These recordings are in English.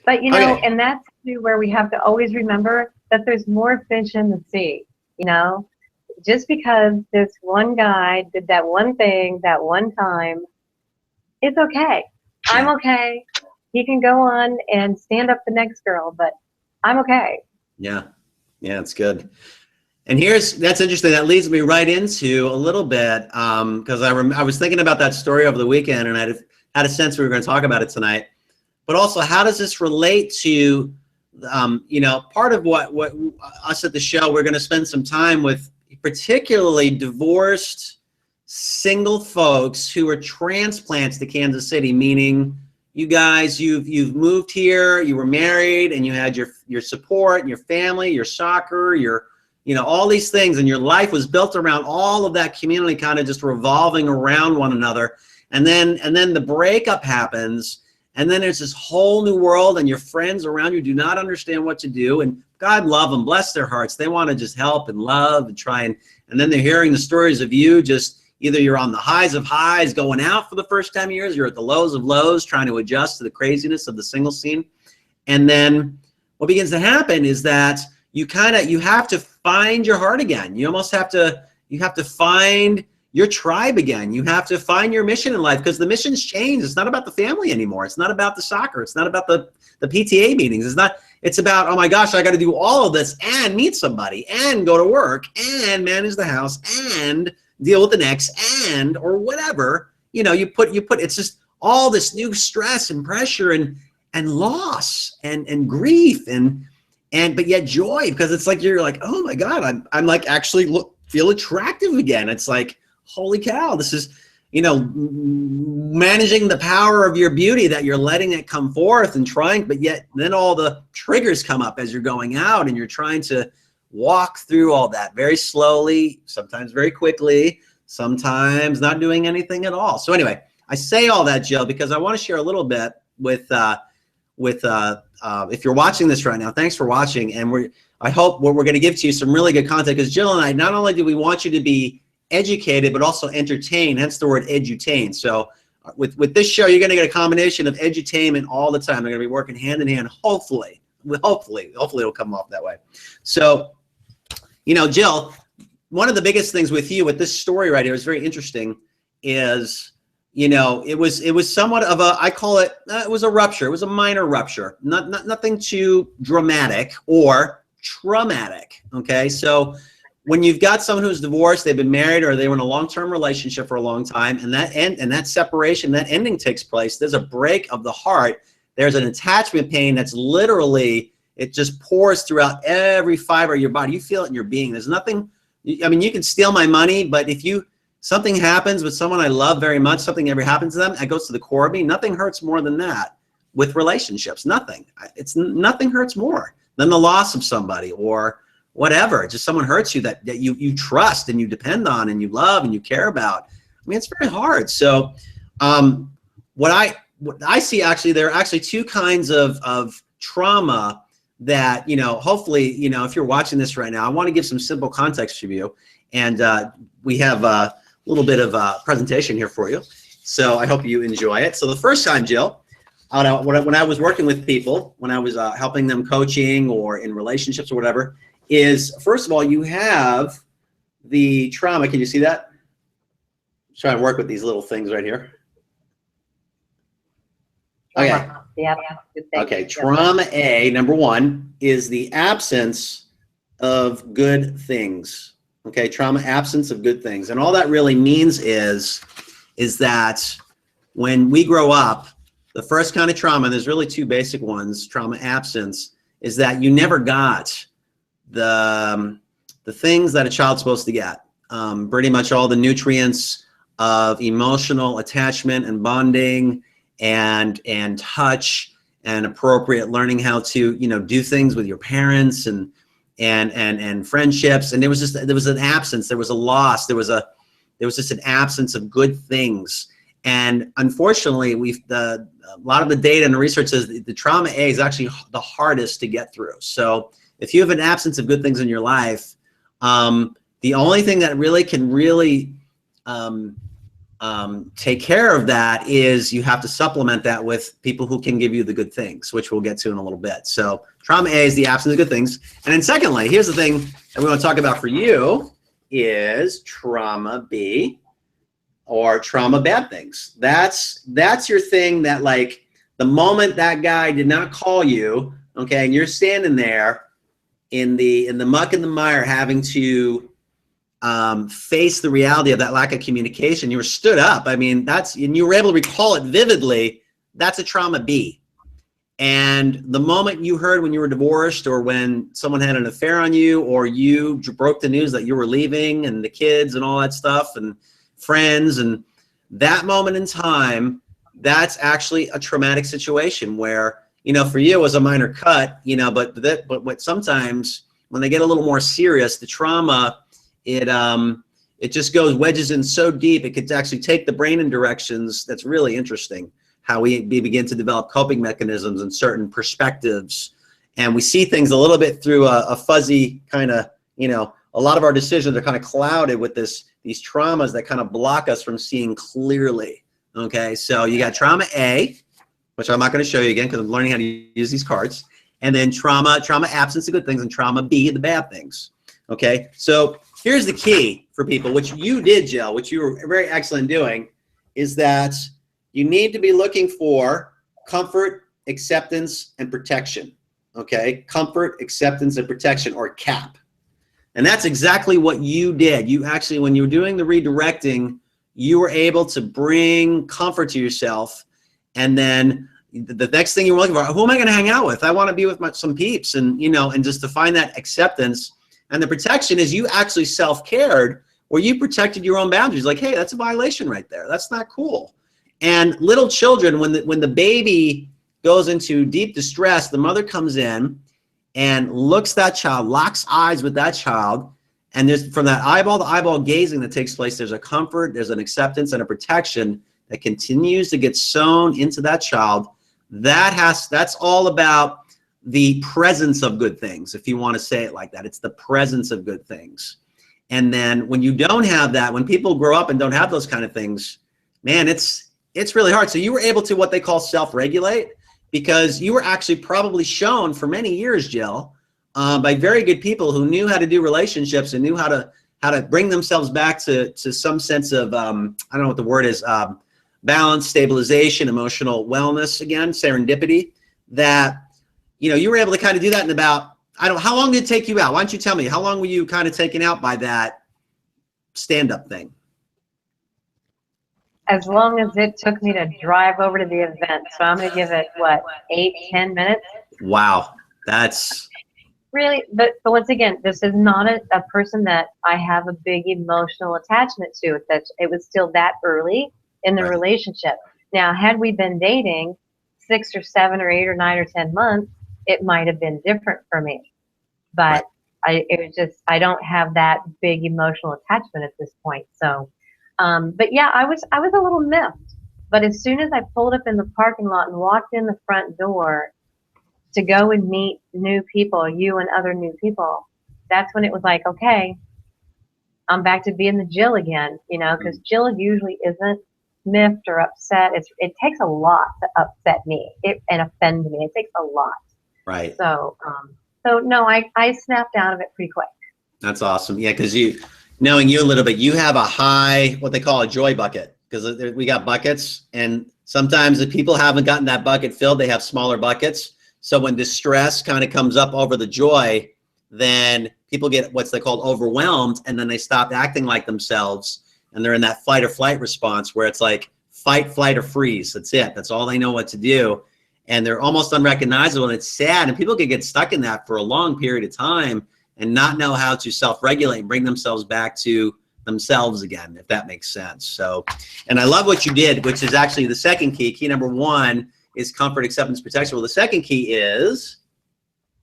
But, you know, Okay. and that's where we have to always remember that there's more fish in the sea, you know? Just because this one guy did that one thing that one time, it's okay. I'm Yeah. okay. He can go on and stand up the next girl, but I'm okay. Yeah. Yeah, it's good. And that's interesting. That leads me right into a little bit, because I was thinking about that story over the weekend, and I had a sense we were going to talk about it tonight. But also, how does this relate to, you know, part of what us at the show, we're going to spend some time with particularly divorced single folks who are transplants to Kansas City, meaning you guys, you've moved here, you were married, and you had your support, your family, your soccer, your, you know, all these things, and your life was built around all of that community kind of just revolving around one another. And then the breakup happens, and then there's this whole new world, and your friends around you do not understand what to do. And God love them, bless their hearts. They want to just help and love and try, and then they're hearing the stories of you just either you're on the highs of highs going out for the first time in years, you're at the lows of lows trying to adjust to the craziness of the single scene. And then what begins to happen is that you have to find your heart again. You almost have to find your tribe again. You have to find your mission in life, because the mission's changed. It's not about the family anymore. It's not about the soccer. It's not about the PTA meetings. It's about, oh my gosh, I got to do all of this and meet somebody and go to work and manage the house and deal with the next or whatever. You know, you put it's just all this new stress and pressure and loss and grief but yet joy, because it's like you're like, oh my God, I'm like actually feel attractive again. It's like, holy cow, this is, you know, managing the power of your beauty, that you're letting it come forth and trying, but yet then all the triggers come up as you're going out, and you're trying to walk through all that very slowly, sometimes very quickly, sometimes not doing anything at all. So anyway, I say all that, Jill, because I want to share a little bit with if you're watching this right now, thanks for watching. And I hope we're going to give to you some really good content, because Jill and I, not only do we want you to be educated, but also entertained, hence the word edutain. So with this show, you're going to get a combination of edutainment all the time. They're going to be working hand in hand, hopefully it'll come off that way. So, you know, Jill, one of the biggest things with you, with this story right here, is very interesting, is, you know, it was somewhat of a, I call it, it was a rupture. It was a minor rupture, nothing too dramatic or traumatic. Okay. So when you've got someone who's divorced, they've been married, or they were in a long-term relationship for a long time, and that separation, that ending takes place, there's a break of the heart. There's an attachment pain that's literally, it just pours throughout every fiber of your body. You feel it in your being. There's nothing, I mean, you can steal my money, but if something happens with someone I love very much, something ever happens to them, it goes to the core of me. Nothing hurts more than that with relationships. Nothing hurts more than the loss of somebody, or whatever. Just someone hurts you that you trust and you depend on and you love and you care about. I mean, it's very hard. So what I see, actually, there are actually two kinds of trauma that, you know, hopefully, you know, if you're watching this right now, I want to give some simple context to you. And we have a little bit of a presentation here for you. So I hope you enjoy it. So the first time, Jill, when I was working with people, when I was helping them coaching or in relationships or whatever, is, first of all, you have the trauma. Can you see that? I'm trying to work with these little things right here. Okay. Yeah. Okay. Trauma A, number one, is the absence of good things. Okay. Trauma, absence of good things. And all that really means is that when we grow up, the first kind of trauma, and there's really two basic ones, trauma absence, is that you never got the things that a child's supposed to get. Pretty much all the nutrients of emotional attachment and bonding and touch and appropriate learning how to, you know, do things with your parents and friendships. And there was an absence, there was a loss, there was just an absence of good things. And unfortunately, a lot of the data and the research says the trauma A is actually the hardest to get through. So if you have an absence of good things in your life, the only thing that can take care of that is you have to supplement that with people who can give you the good things, which we'll get to in a little bit. So trauma A is the absence of good things. And then secondly, here's the thing that we want to talk about for you is trauma B, or trauma bad things. That's your thing that, like, the moment that guy did not call you, okay, and you're standing there in the muck and the mire having to face the reality of that lack of communication, you were stood up. I mean, and you were able to recall it vividly. That's a trauma B. And the moment you heard when you were divorced, or when someone had an affair on you, or you broke the news that you were leaving, and the kids and all that stuff, and friends, and that moment in time, that's actually a traumatic situation where, you know, for you it was a minor cut, you know, but what sometimes when they get a little more serious, the trauma, it just goes wedges in so deep, it could actually take the brain in directions that's really interesting, how we begin to develop coping mechanisms and certain perspectives. And we see things a little bit through a fuzzy kind of, you know, a lot of our decisions are kind of clouded with these traumas that kind of block us from seeing clearly. Okay, so you got trauma A, which I'm not going to show you again because I'm learning how to use these cards. And then trauma absence of good things, and trauma B, the bad things. Okay, so here's the key for people, which you did, Jill, which you were very excellent doing, is that you need to be looking for comfort, acceptance, and protection. Okay, comfort, acceptance, and protection, or CAP. And that's exactly what you did. You actually, when you were doing the redirecting, you were able to bring comfort to yourself. And then the next thing you were looking for, who am I going to hang out with? I want to be with some peeps, and, you know, and just to find that acceptance. And the protection is you actually self-cared, where you protected your own boundaries. Like, hey, that's a violation right there. That's not cool. And little children, when the baby goes into deep distress, the mother comes in and looks that child, locks eyes with that child. And there's, from that eyeball to eyeball gazing that takes place, there's a comfort, there's an acceptance, and a protection that continues to get sewn into that child. That's all about the presence of good things, if you want to say it like that. It's the presence of good things. And then when you don't have that, when people grow up and don't have those kind of things, man, it's really hard. So you were able to, what they call, self-regulate, because you were actually probably shown for many years, Jill, by very good people who knew how to do relationships and knew how to bring themselves back to some sense of, I don't know what the word is, balance, stabilization, emotional wellness, again, serendipity, that, you know, you were able to kind of do that in about, I don't know, how long did it take you out? Why don't you tell me, how long were you kind of taken out by that stand-up thing? As long as it took me to drive over to the event. So I'm going to give it, what, 8-10 minutes? Wow. That's... Really, but once again, this is not a person that I have a big emotional attachment to. It was still that early in the relationship. Now, had we been dating 6 or 7 or 8 or 9 or 10 months, it might have been different for me. But it was just, I don't have that big emotional attachment at this point. So, but yeah, I was a little miffed. But as soon as I pulled up in the parking lot and walked in the front door to go and meet new people, you and other new people, that's when it was like, okay, I'm back to being the Jill again, you know, because Jill usually isn't miffed or upset. It takes a lot to upset me and offend me. It takes a lot. Right. So no, I snapped out of it pretty quick. That's awesome. Yeah, because knowing you a little bit, you have a high, what they call a joy bucket, because we got buckets, and sometimes if people haven't gotten that bucket filled, they have smaller buckets. So when distress kind of comes up over the joy, then people get what's they called overwhelmed, and then they stop acting like themselves, and they're in that fight or flight response where it's like fight, flight, or freeze. That's it. That's all they know what to do. And they're almost unrecognizable, and it's sad. And people can get stuck in that for a long period of time and not know how to self-regulate and bring themselves back to themselves again, if that makes sense. So, and I love what you did, which is actually the second key. Key number 1 is comfort, acceptance, protection. Well, the second key is,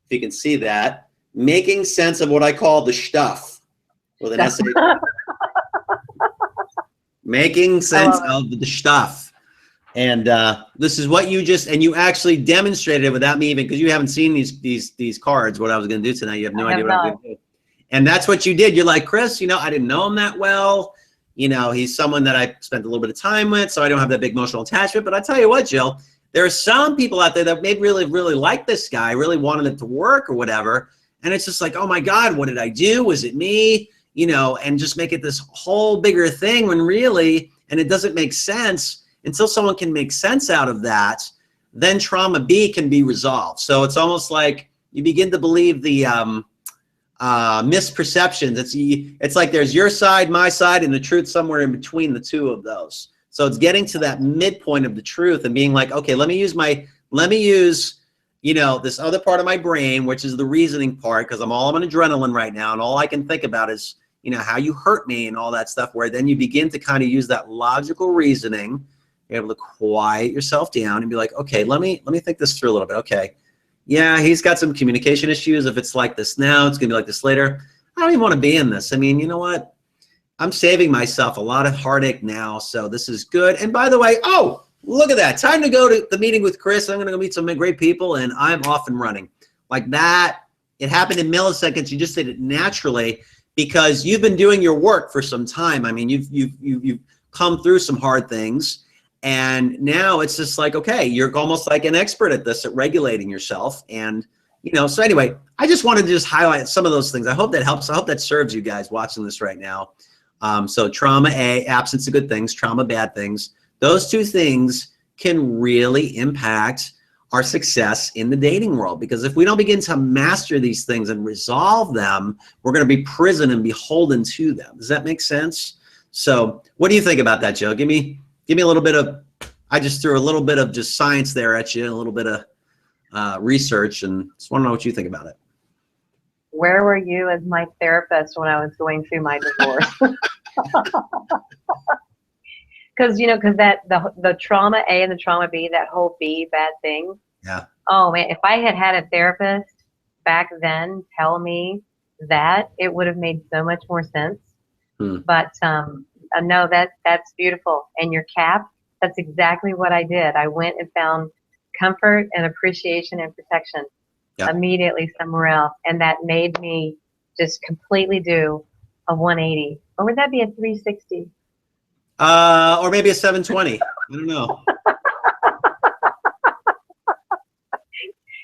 if you can see that, making sense of what I call the stuff with an S. Making sense of the stuff. And this is what you just, and you actually demonstrated it without me even, because you haven't seen these cards, what I was going to do tonight. You have no idea what I was going to do. And that's what you did. You're like, Chris, you know, I didn't know him that well. You know, he's someone that I spent a little bit of time with, so I don't have that big emotional attachment. But I tell you what, Jill, there are some people out there that maybe really like this guy, really wanted it to work or whatever. And it's just like, oh my God, what did I do? Was it me? You know, and just make it this whole bigger thing when really, and it doesn't make sense until someone can make sense out of that, then trauma B can be resolved. So it's almost like you begin to believe the misperceptions. It's like there's your side, my side, and the truth somewhere in between the two of those. So it's getting to that midpoint of the truth and being like, okay, let me use, you know, this other part of my brain, which is the reasoning part, because I'm all on adrenaline right now, and all I can think about is, you know, how you hurt me and all that stuff, where then you begin to kind of use that logical reasoning. You're able to quiet yourself down and be like, okay, let me think this through a little bit. Okay, yeah, he's got some communication issues. If it's like this now, it's gonna be like this later. I don't even want to be in this. I mean, you know what? I'm saving myself a lot of heartache now, so this is good. And by the way, oh, look at that. Time to go to the meeting with Chris. I'm gonna go meet some great people, and I'm off and running. Like that, it happened in milliseconds. You just did it naturally because you've been doing your work for some time. I mean, you've come through some hard things. And now it's just like, okay, you're almost like an expert at this, at regulating yourself. And, you know, so anyway, I just wanted to just highlight some of those things. I hope that helps. I hope that serves you guys watching this right now. So trauma A, absence of good things, trauma bad things. Those two things can really impact our success in the dating world, because if we don't begin to master these things and resolve them, we're going to be prison and beholden to them. Does that make sense? So what do you think about that, Joe? Give me a little bit of, I just threw a little bit of just science there at you, a little bit of research, and just want to know what you think about it. Where were you as my therapist when I was going through my divorce? Because, you know, because the trauma A and the trauma B, that whole B, bad thing. Yeah. Oh, man, if I had a therapist back then tell me that, it would have made so much more sense. But no, that's beautiful. And your cap, that's exactly what I did. I went and found comfort and appreciation and protection immediately somewhere else. And that made me just completely do a 180. Or would that be a 360? Or maybe a 720. I don't know.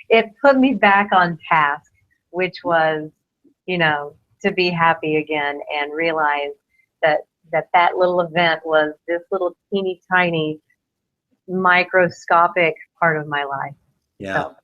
It put me back on task, which was, you know, to be happy again and realize that little event was this little teeny tiny microscopic part of my life. Yeah. So